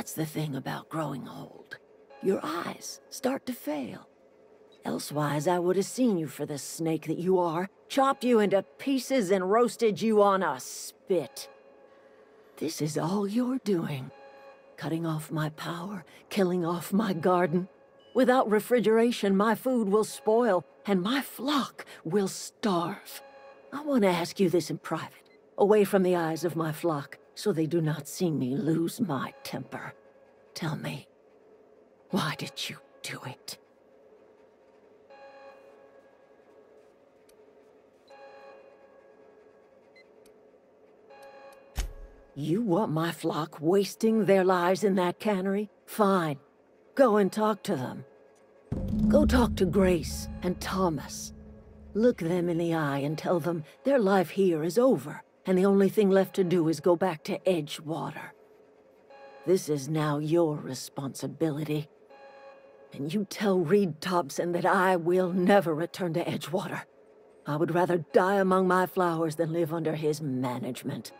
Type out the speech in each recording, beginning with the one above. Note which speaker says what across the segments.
Speaker 1: That's the thing about growing old. Your eyes start to fail. Elsewise, I would have seen you for the snake that you are, chopped you into pieces and roasted you on a spit. This is all you're doing. Cutting off my power, killing off my garden. Without refrigeration, my food will spoil, and my flock will starve. I want to ask you this in private, away from the eyes of my flock, so they do not see me lose my temper. Tell me, why did you do it? You want my flock wasting their lives in that cannery? Fine. Go and talk to them. Go talk to Grace and Thomas. Look them in the eye and tell them their life here is over, and the only thing left to do is go back to Edgewater. This is now your responsibility. And you tell Reed Thompson that I will never return to Edgewater. I would rather die among my flowers than live under his management.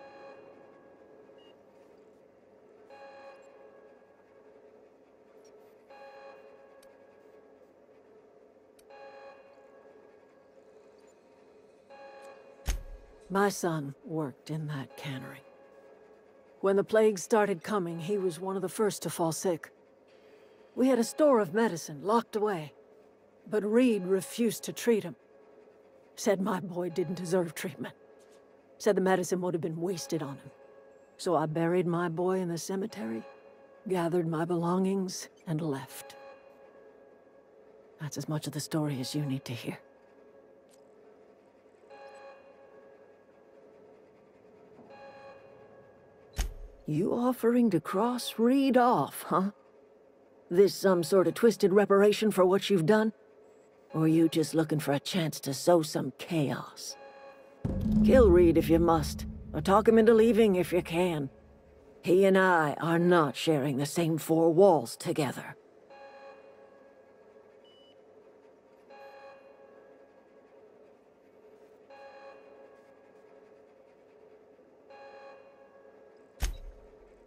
Speaker 1: My son worked in that cannery. When the plague started coming, he was one of the first to fall sick. We had a store of medicine locked away, but Reed refused to treat him. Said my boy didn't deserve treatment. Said the medicine would have been wasted on him. So I buried my boy in the cemetery, gathered my belongings, and left. That's as much of the story as you need to hear. You offering to cross Reed off, huh? This some sort of twisted reparation for what you've done? Or you just looking for a chance to sow some chaos? Kill Reed if you must, or talk him into leaving if you can. He and I are not sharing the same four walls together.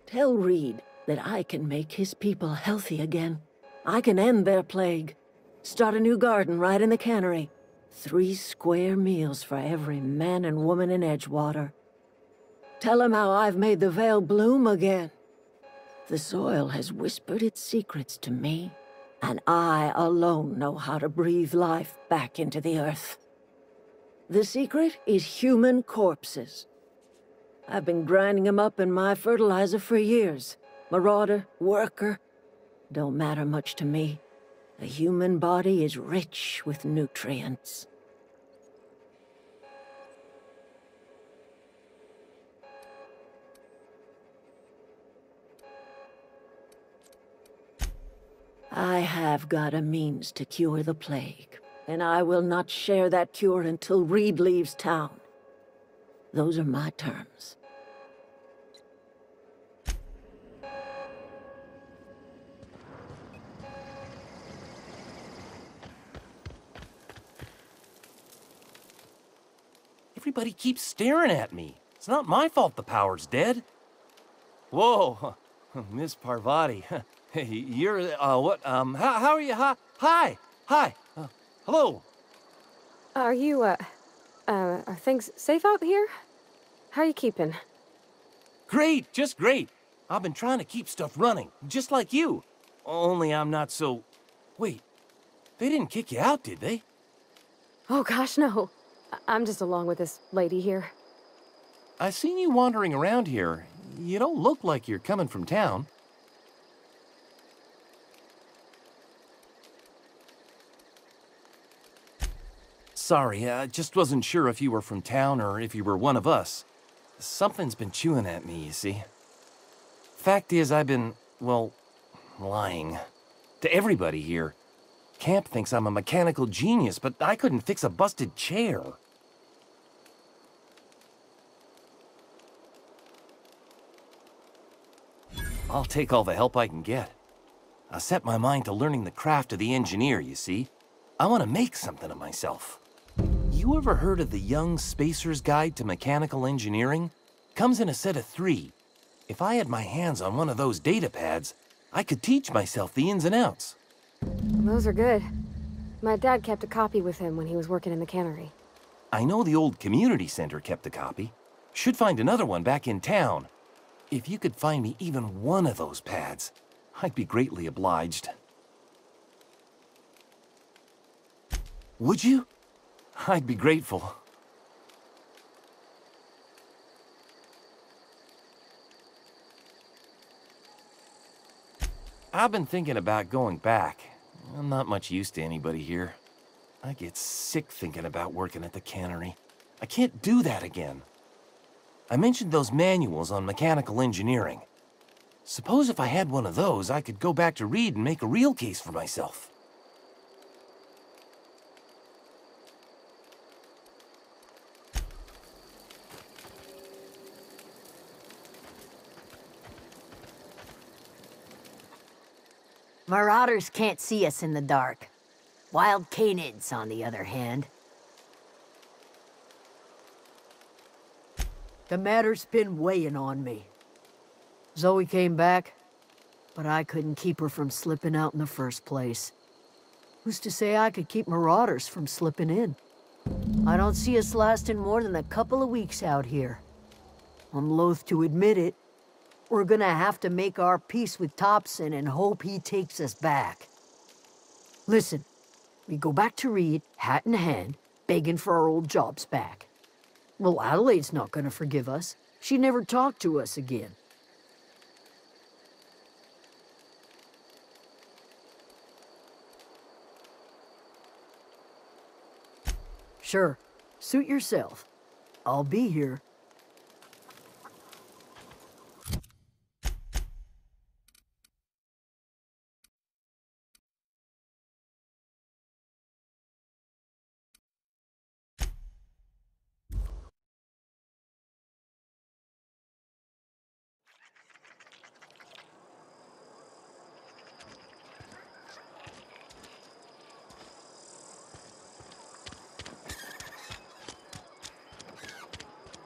Speaker 1: Tell Reed that I can make his people healthy again. I can end their plague. Start a new garden right in the cannery. 3 square meals for every man and woman in Edgewater. Tell him how I've made the Vale bloom again. The soil has whispered its secrets to me, and I alone know how to breathe life back into the earth. The secret is human corpses. I've been grinding them up in my fertilizer for years. Marauder, worker, don't matter much to me. A human body is rich with nutrients. I have got a means to cure the plague, and I will not share that cure until Reed leaves town. Those are my terms.
Speaker 2: Everybody keeps staring at me. It's not my fault the power's dead. Whoa, Miss Parvati. Hey, you're, what, how are you? Hi, hello.
Speaker 3: Are you, are things safe out here? How are you keeping?
Speaker 2: Great, just great. I've been trying to keep stuff running, just like you. Only I'm not so... Wait, they didn't kick you out, did they?
Speaker 3: Oh gosh, no. I'm just along with this lady here.
Speaker 2: I seen you wandering around here. You don't look like you're coming from town. Sorry, I just wasn't sure if you were from town or if you were one of us. Something's been chewing at me, you see. Fact is, I've been, well, lying. To everybody here. Camp thinks I'm a mechanical genius, but I couldn't fix a busted chair. I'll take all the help I can get. I set my mind to learning the craft of the engineer, you see. I want to make something of myself. You ever heard of the Young Spacer's Guide to Mechanical Engineering? Comes in a set of 3. If I had my hands on one of those data pads, I could teach myself the ins and outs.
Speaker 3: Those are good. My dad kept a copy with him when he was working in the cannery.
Speaker 2: I know the old community center kept a copy. Should find another one back in town. If you could find me even one of those pads, I'd be greatly obliged. Would you? I'd be grateful. I've been thinking about going back. I'm not much use to anybody here. I get sick thinking about working at the cannery. I can't do that again. I mentioned those manuals on mechanical engineering. Suppose if I had one of those, I could go back to Reed and make a real case for myself.
Speaker 4: Marauders can't see us in the dark. Wild canids, on the other hand.
Speaker 5: The matter's been weighing on me. Zoe came back, but I couldn't keep her from slipping out in the first place. Who's to say I could keep marauders from slipping in? I don't see us lasting more than a couple of weeks out here. I'm loath to admit it. We're gonna have to make our peace with Thompson and hope he takes us back. Listen, we go back to Reed, hat in hand, begging for our old jobs back. Well, Adelaide's not gonna forgive us. She never talked to us again. Sure, suit yourself. I'll be here.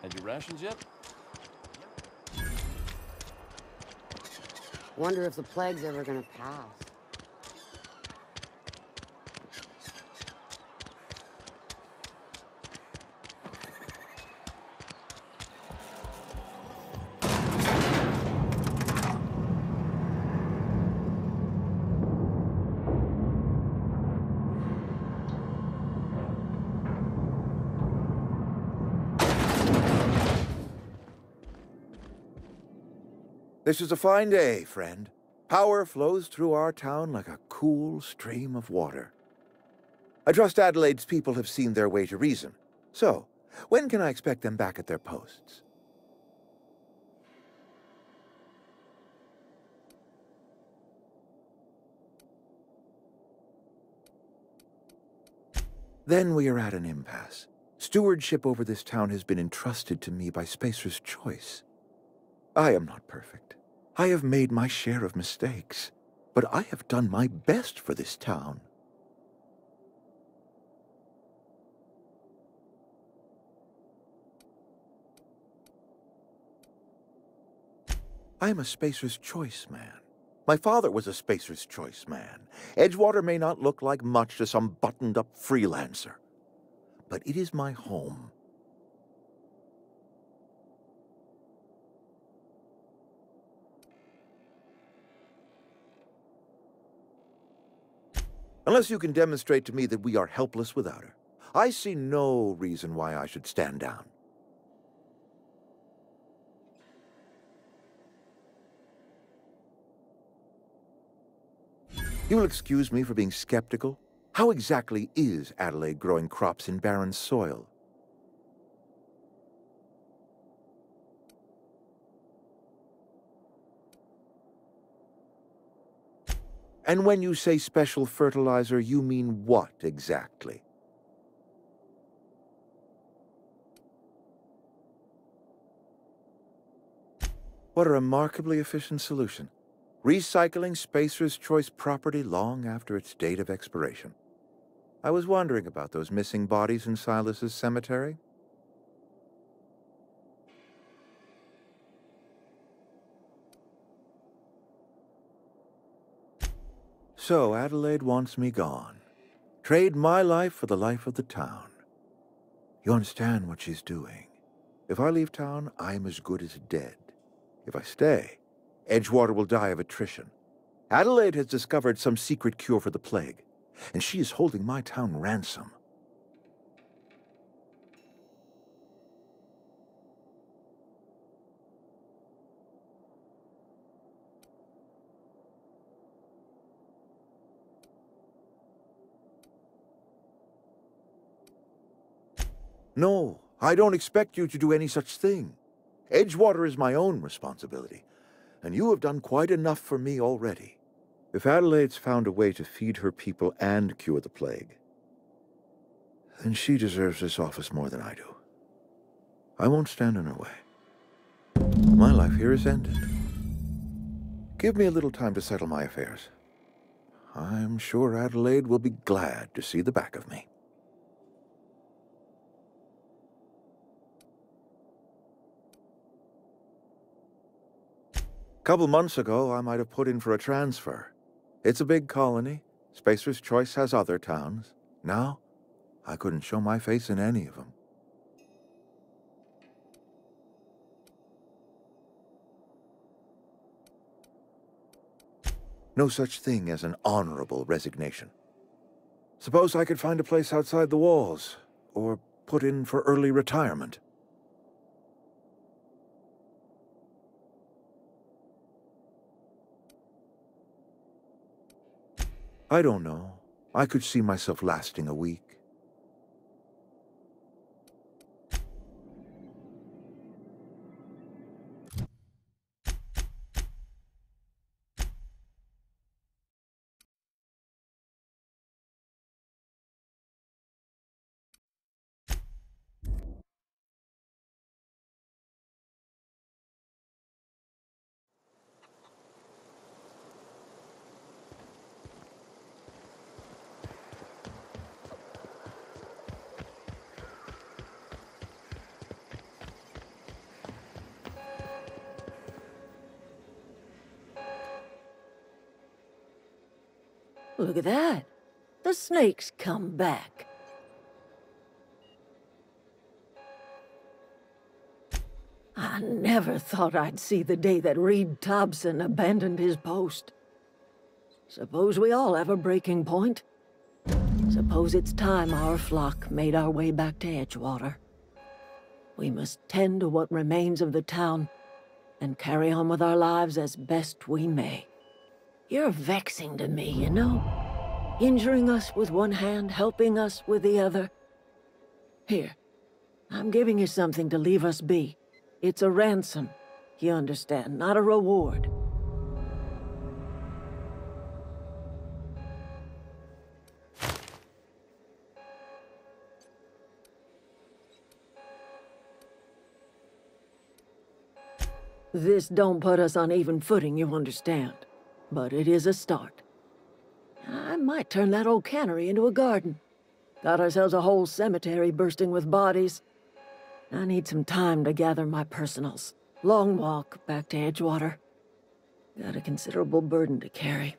Speaker 2: Had your rations yet?
Speaker 6: Wonder if the plague's ever gonna pass.
Speaker 7: This is a fine day, friend. Power flows through our town like a cool stream of water. I trust Adelaide's people have seen their way to reason. So, when can I expect them back at their posts? Then we are at an impasse. Stewardship over this town has been entrusted to me by Spacer's Choice. I am not perfect. I have made my share of mistakes, but I have done my best for this town. I am a Spacer's Choice man. My father was a Spacer's Choice man. Edgewater may not look like much to some buttoned-up freelancer, but it is my home. Unless you can demonstrate to me that we are helpless without her, I see no reason why I should stand down. You'll excuse me for being skeptical. How exactly is Adelaide growing crops in barren soil? And when you say special fertilizer, you mean what exactly? What a remarkably efficient solution. Recycling Spacer's Choice property long after its date of expiration. I was wondering about those missing bodies in Silas's cemetery. So Adelaide wants me gone. Trade my life for the life of the town. You understand what she's doing. If I leave town, I'm as good as dead. If I stay, Edgewater will die of attrition. Adelaide has discovered some secret cure for the plague, and she is holding my town ransom. No, I don't expect you to do any such thing. Edgewater is my own responsibility, and you have done quite enough for me already. If Adelaide's found a way to feed her people and cure the plague, then she deserves this office more than I do. I won't stand in her way. My life here is ended. Give me a little time to settle my affairs. I'm sure Adelaide will be glad to see the back of me. Couple months ago, I might have put in for a transfer. It's a big colony. Spacer's Choice has other towns. Now, I couldn't show my face in any of them. No such thing as an honorable resignation. Suppose I could find a place outside the walls, or put in for early retirement. I don't know. I could see myself lasting a week.
Speaker 1: Look at that. The snake's come back. I never thought I'd see the day that Reed Thompson abandoned his post. Suppose we all have a breaking point. Suppose it's time our flock made our way back to Edgewater. We must tend to what remains of the town and carry on with our lives as best we may. You're vexing to me, you know? Injuring us with one hand, helping us with the other. Here, I'm giving you something to leave us be. It's a ransom, you understand, not a reward. This don't put us on even footing, you understand. But it is a start. I might turn that old cannery into a garden. Got ourselves a whole cemetery bursting with bodies. I need some time to gather my personals. Long walk back to Edgewater. Got a considerable burden to carry.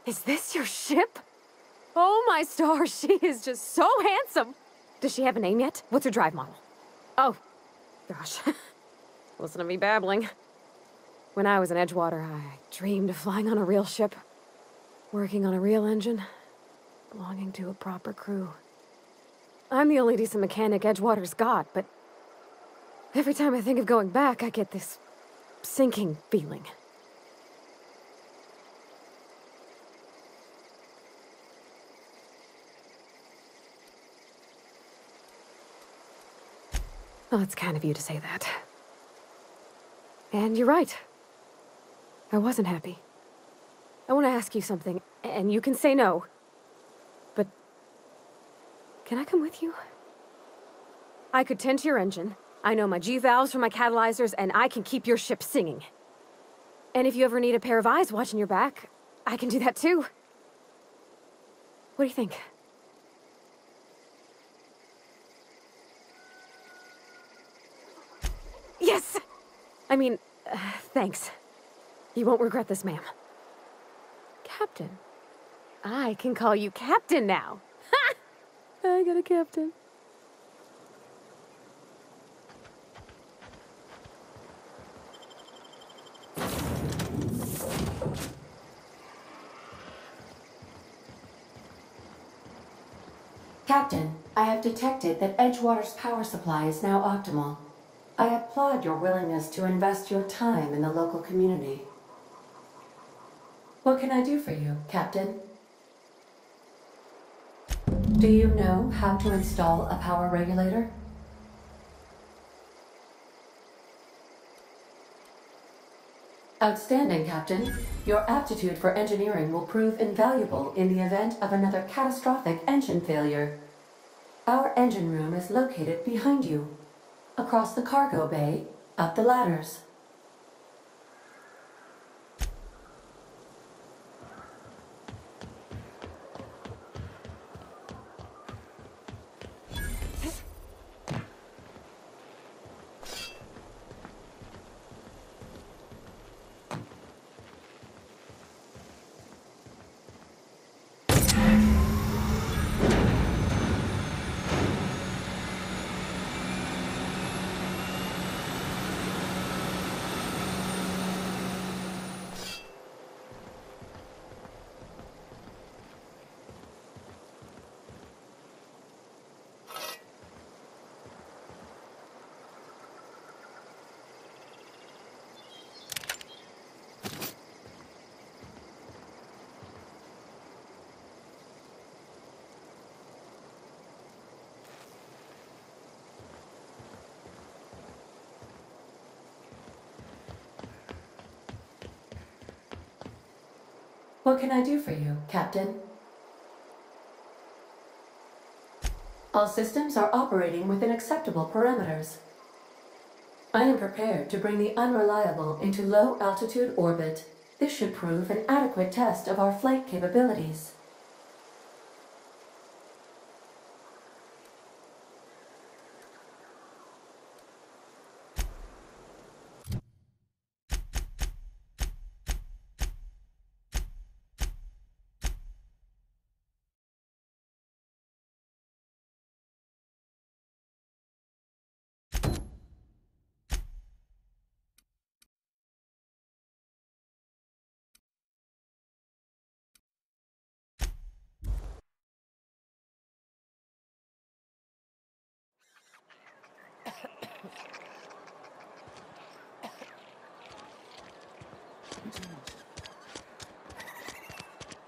Speaker 3: Is this your ship? Oh my stars, she is just so handsome. Does she have a name yet? What's her drive model? Oh, gosh. Listen to me babbling. When I was in Edgewater, I dreamed of flying on a real ship, working on a real engine, belonging to a proper crew. I'm the only decent mechanic Edgewater's got, but every time I think of going back, I get this sinking feeling. Well, it's kind of you to say that. And you're right. I wasn't happy. I want to ask you something, and you can say no. But can I come with you? I could tend to your engine. I know my G-valves for my catalyzers, and I can keep your ship singing. And if you ever need a pair of eyes watching your back, I can do that too. What do you think? Yes! I mean, thanks. You won't regret this, ma'am. Captain. I can call you Captain now. Ha! I got a captain.
Speaker 8: Captain, I have detected that Edgewater's power supply is now optimal. I applaud your willingness to invest your time in the local community. What can I do for you, Captain? Do you know how to install a power regulator? Outstanding, Captain. Your aptitude for engineering will prove invaluable in the event of another catastrophic engine failure. Our engine room is located behind you, across the cargo bay, up the ladders. What can I do for you, Captain? All systems are operating within acceptable parameters. I am prepared to bring the unreliable into low-altitude orbit. This should prove an adequate test of our flight capabilities.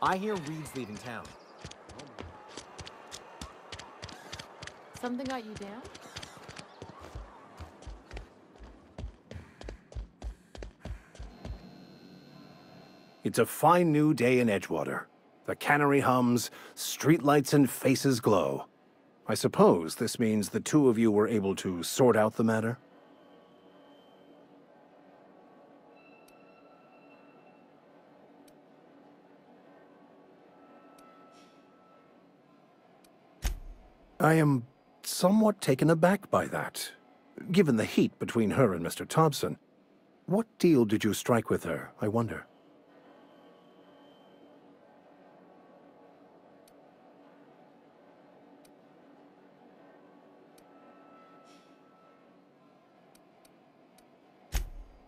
Speaker 9: I hear Reed's leaving town.
Speaker 10: Something got you down?
Speaker 11: It's a fine new day in Edgewater. The cannery hums, streetlights and faces glow. I suppose this means the two of you were able to sort out the matter? I am somewhat taken aback by that, given the heat between her and Mr. Thompson. What deal did you strike with her, I wonder?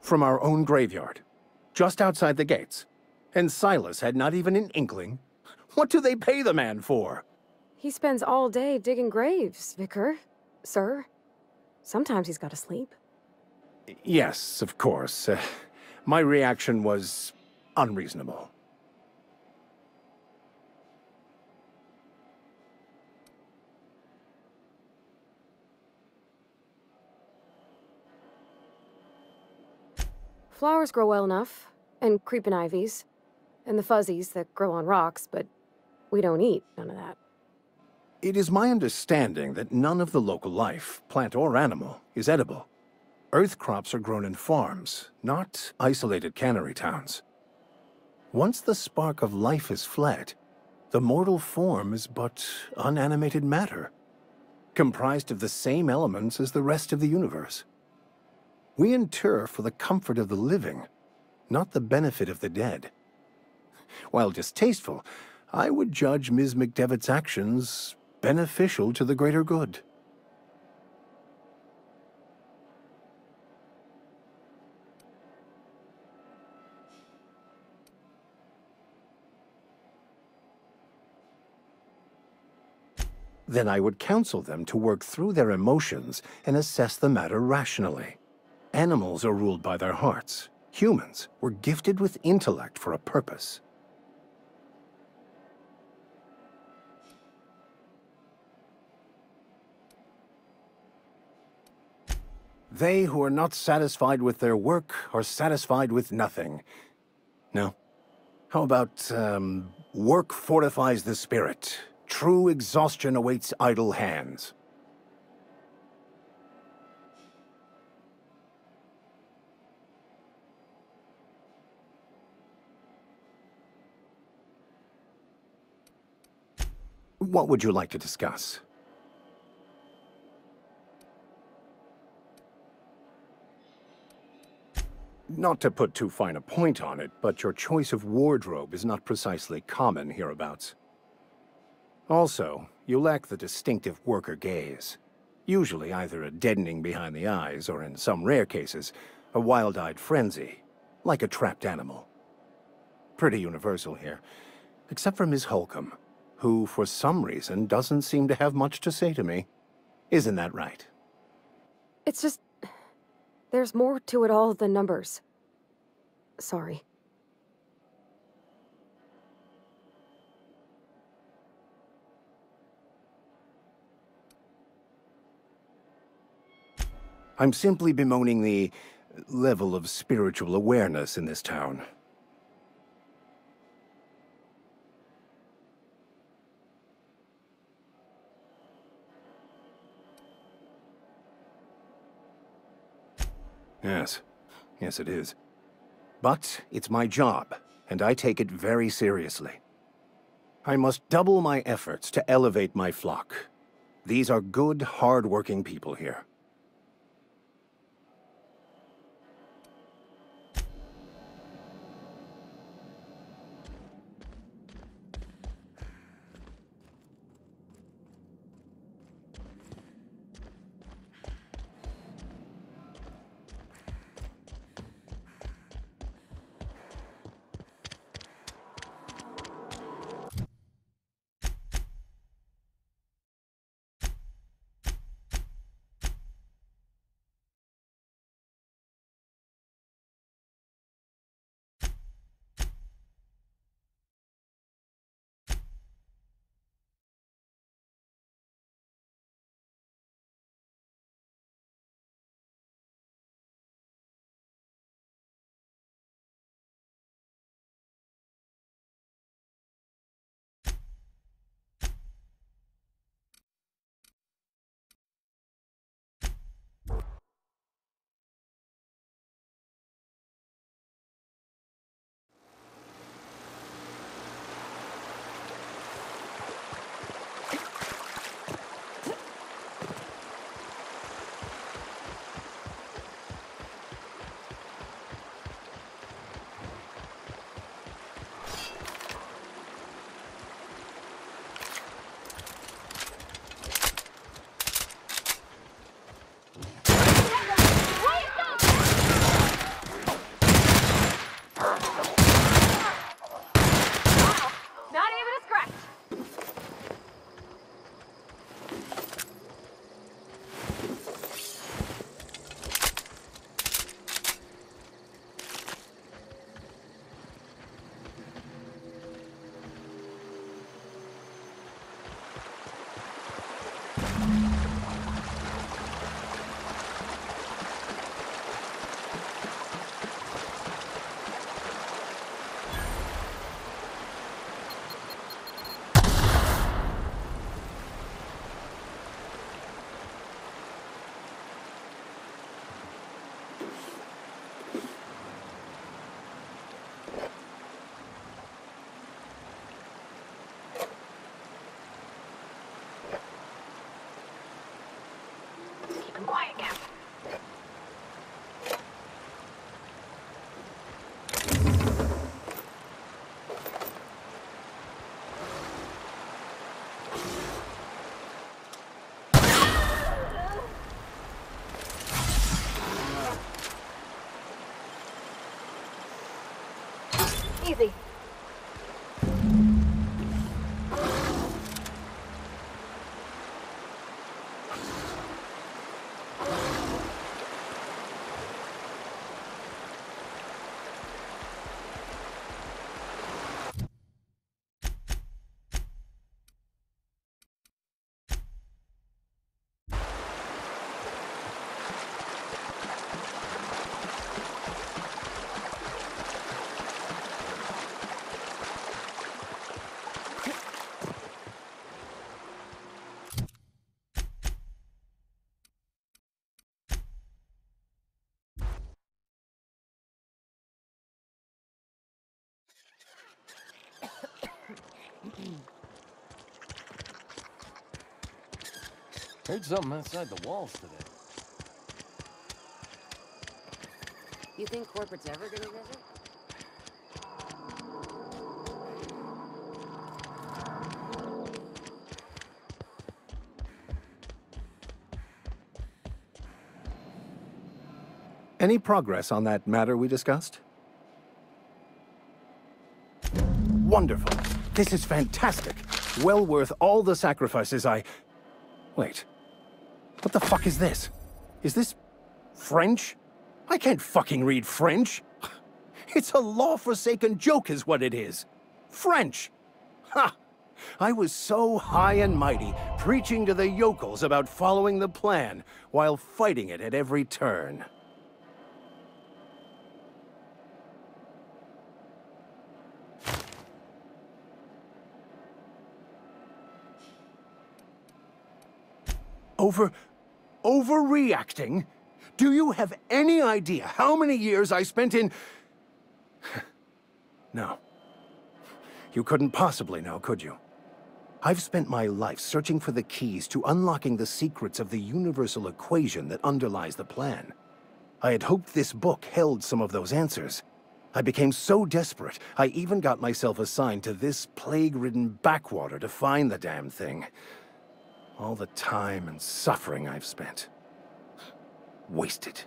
Speaker 11: From our own graveyard, just outside the gates. And Silas had not even an inkling. What do they pay the man for?
Speaker 3: He spends all day digging graves, Vicar. Sir. Sometimes he's gotta sleep.
Speaker 11: Yes, of course. My reaction was unreasonable.
Speaker 3: Flowers grow well enough, and creeping ivies, and the fuzzies that grow on rocks, but we don't eat none of that.
Speaker 11: It is my understanding that none of the local life, plant or animal, is edible. Earth crops are grown in farms, not isolated cannery towns. Once the spark of life is fled, the mortal form is but unanimated matter, comprised of the same elements as the rest of the universe. We inter for the comfort of the living, not the benefit of the dead. While distasteful, I would judge Ms. McDevitt's actions beneficial to the greater good. Then I would counsel them to work through their emotions and assess the matter rationally. Animals are ruled by their hearts. Humans were gifted with intellect for a purpose. They who are not satisfied with their work are satisfied with nothing. No. How about, work fortifies the spirit. True exhaustion awaits idle hands. What would you like to discuss? Not to put too fine a point on it, but your choice of wardrobe is not precisely common hereabouts. Also, you lack the distinctive worker gaze. Usually either a deadening behind the eyes, or in some rare cases, a wild-eyed frenzy, like a trapped animal. Pretty universal here, except for Miss Holcomb, who, for some reason, doesn't seem to have much to say to me. Isn't that right?
Speaker 3: It's just... there's more to it all than numbers. Sorry.
Speaker 11: I'm simply bemoaning the level of spiritual awareness in this town. Yes, it is. But it's my job, and I take it very seriously. I must double my efforts to elevate my flock. These are good, hard-working people here.
Speaker 3: Keep him quiet, Cap. Easy.
Speaker 2: Heard something outside the walls today.
Speaker 6: You think corporate's ever gonna visit?
Speaker 11: Any progress on that matter we discussed? Wonderful. This is fantastic. Well worth all the sacrifices I... Wait. What the fuck is this? Is this... French? I can't fucking read French. It's a law-forsaken joke is what it is. French! Ha! I was so high and mighty, preaching to the yokels about following the plan, while fighting it at every turn. Overreacting? Do you have any idea how many years I spent in... No. You couldn't possibly know, could you? I've spent my life searching for the keys to unlocking the secrets of the universal equation that underlies the plan. I had hoped this book held some of those answers. I became so desperate, I even got myself assigned to this plague-ridden backwater to find the damn thing. All the time and suffering I've spent. Wasted.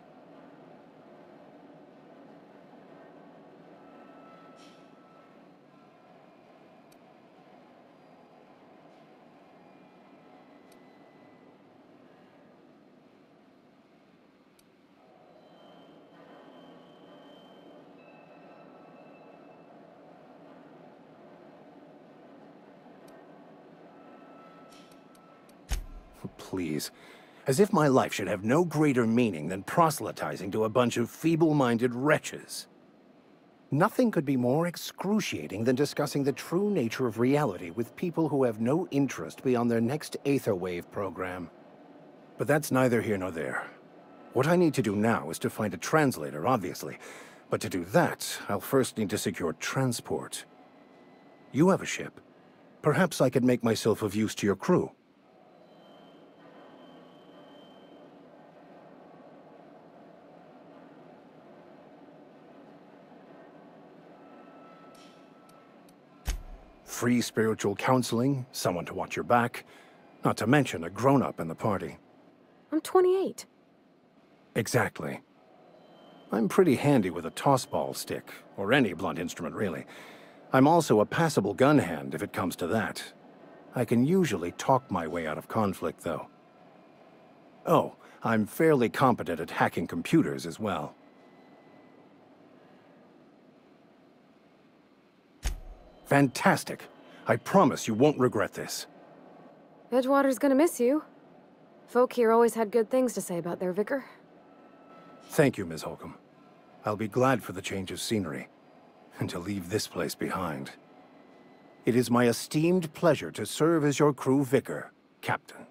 Speaker 11: Please. As if my life should have no greater meaning than proselytizing to a bunch of feeble-minded wretches. Nothing could be more excruciating than discussing the true nature of reality with people who have no interest beyond their next Aetherwave program. But that's neither here nor there. What I need to do now is to find a translator, obviously. But to do that, I'll first need to secure transport. You have a ship. Perhaps I could make myself of use to your crew. Free spiritual counseling, someone to watch your back, not to mention a grown-up in the party.
Speaker 3: I'm 28.
Speaker 11: Exactly. I'm pretty handy with a toss-ball stick, or any blunt instrument, really. I'm also a passable gun hand, if it comes to that. I can usually talk my way out of conflict, though. Oh, I'm fairly competent at hacking computers as well. Fantastic. I promise you won't regret this.
Speaker 3: Edgewater's gonna miss you. Folk here always had good things to say about their vicar.
Speaker 11: Thank you, Ms. Holcomb. I'll be glad for the change of scenery, and to leave this place behind. It is my esteemed pleasure to serve as your crew vicar, Captain.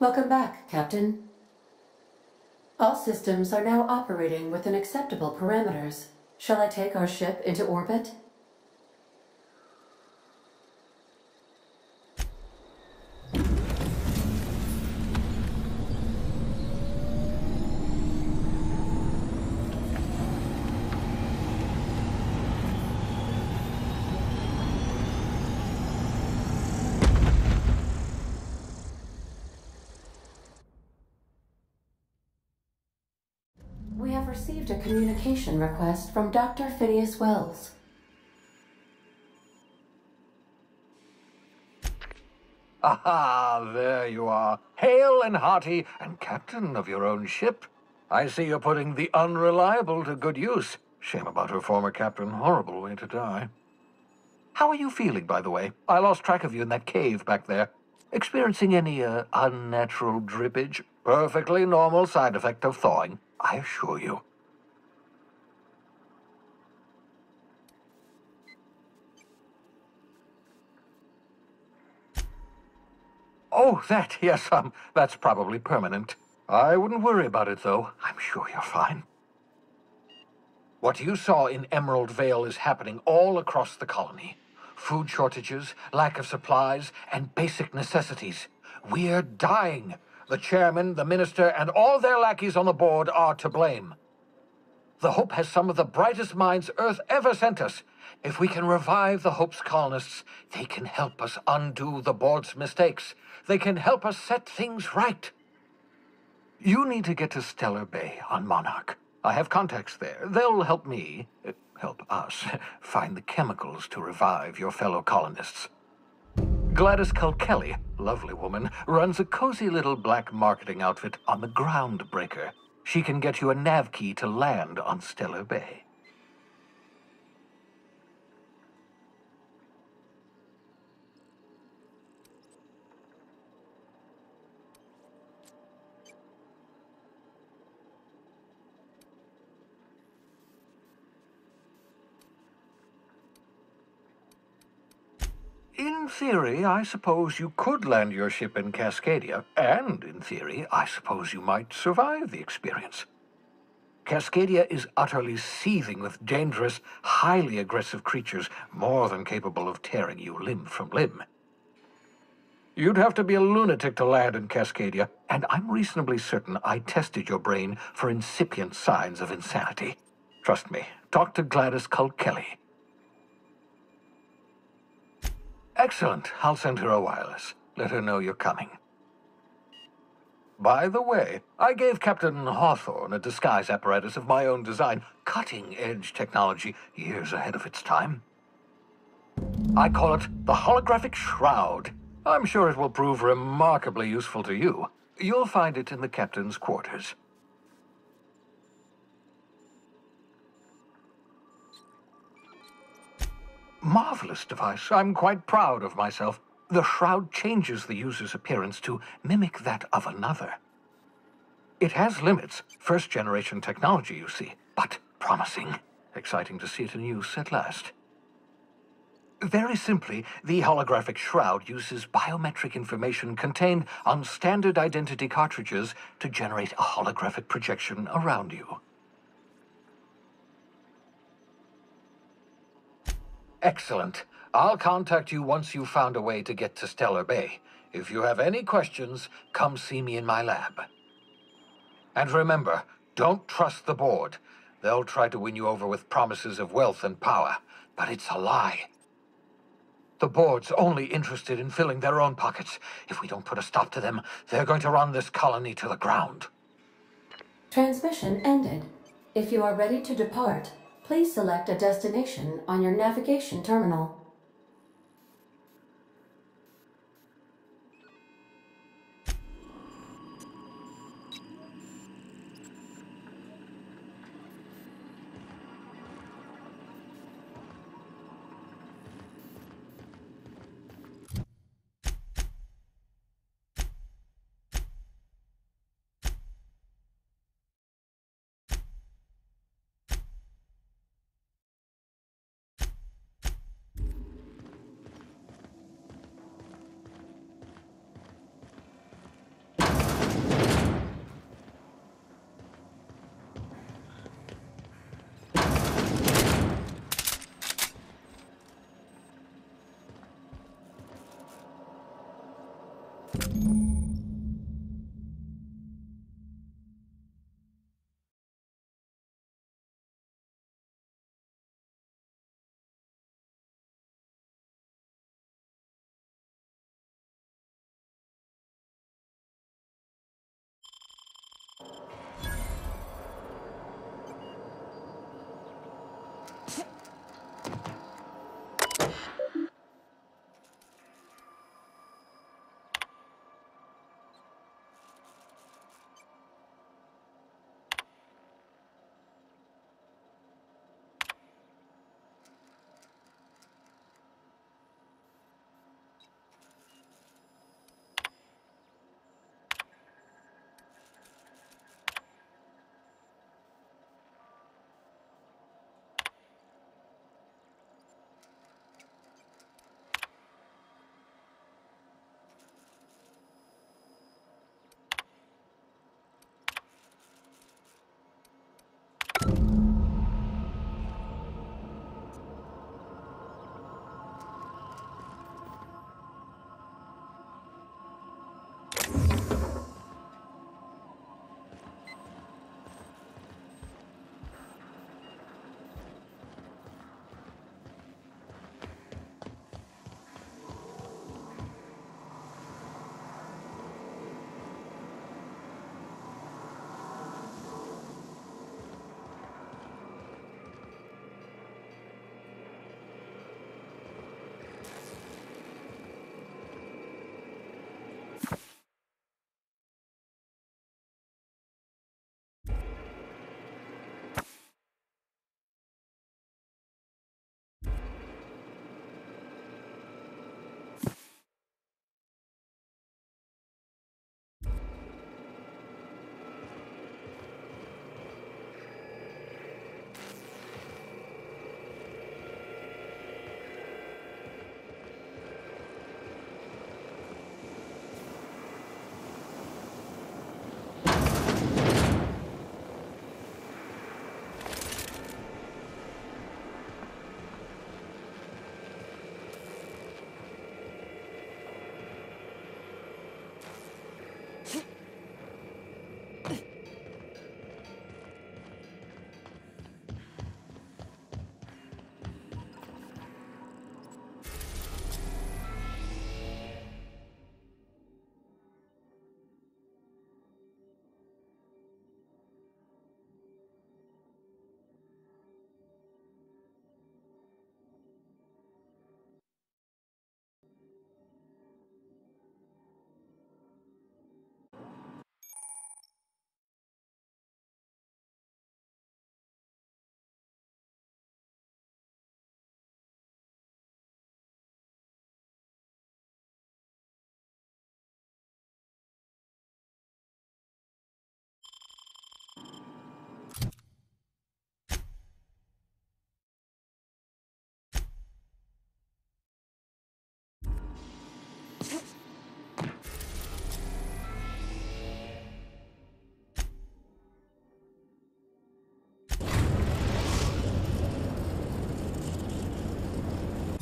Speaker 8: Welcome back, Captain. All systems are now operating within acceptable parameters. Shall I take our ship into orbit? We have received a communication request from Dr. Phineas Wells.
Speaker 11: Aha, there you are. Hale and hearty, and captain of your own ship. I see you're putting the unreliable to good use. Shame about her former captain. Horrible way to die. How are you feeling, by the way? I lost track of you in that cave back there. Experiencing any, unnatural drippage? Perfectly normal side effect of thawing, I assure you. Oh, that, yes, that's probably permanent. I wouldn't worry about it, though. I'm sure you're fine. What you saw in Emerald Vale is happening all across the colony. Food shortages, lack of supplies, and basic necessities. We're dying. The chairman, the minister, and all their lackeys on the board are to blame. The Hope has some of the brightest minds Earth ever sent us. If we can revive the Hope's colonists, they can help us undo the board's mistakes. They can help us set things right. You need to get to Stellar Bay on Monarch. I have contacts there. They'll help me, help us, find the chemicals to revive your fellow colonists. Gladys Culkelly, lovely woman, runs a cozy little black marketing outfit on the Groundbreaker. She can get you a nav key to land on Stellar Bay. In theory, I suppose you could land your ship in Cascadia, and in theory, I suppose you might survive the experience. Cascadia is utterly seething with dangerous, highly aggressive creatures, more than capable of tearing you limb from limb. You'd have to be a lunatic to land in Cascadia, and I'm reasonably certain I tested your brain for incipient signs of insanity. Trust me, talk to Gladys Culkelly. Excellent. I'll send her a wireless. Let her know you're coming. By the way, I gave Captain Hawthorne a disguise apparatus of my own design, cutting-edge technology, years ahead of its time. I call it the Holographic Shroud. I'm sure it will prove remarkably useful to you. You'll find it in the captain's quarters. Marvelous device. I'm quite proud of myself. The shroud changes the user's appearance to mimic that of another. It has limits, first-generation technology, you see, but promising. Exciting to see it in use at last. Very simply, the holographic shroud uses biometric information contained on standard identity cartridges to generate a holographic projection around you. Excellent. I'll contact you once you've found a way to get to Stellar Bay. If you have any questions, come see me in my lab. And remember, don't trust the board. They'll try to win you over with promises of wealth and power, but it's a lie. The board's only interested in filling their own pockets. If we don't put a stop to them, they're going to run this colony to the ground.
Speaker 8: Transmission ended. If you are ready to depart, please select a destination on your navigation terminal.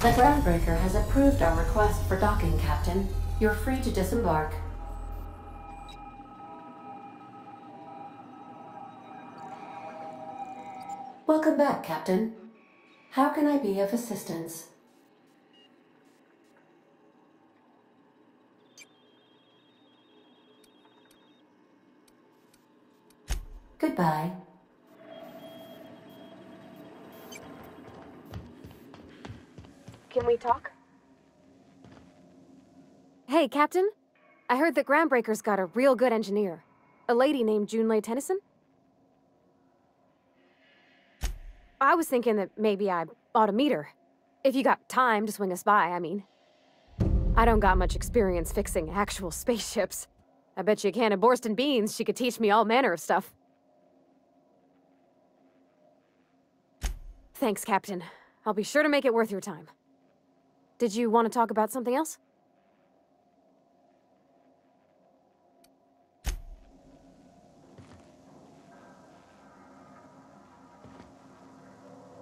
Speaker 8: The Groundbreaker has approved our request for docking, Captain. You're free to disembark. Welcome back, Captain. How can I be of assistance? Goodbye.
Speaker 3: Can we talk? Hey, Captain. I heard that Groundbreaker's got a real good engineer. A lady named Junlei Tennyson? I was thinking that maybe I ought to meet her. If you got time to swing us by, I mean. I don't got much experience fixing actual spaceships. I bet you a can of Borston beans she could teach me all manner of stuff. Thanks, Captain. I'll be sure to make it worth your time. Did you want to talk about something else?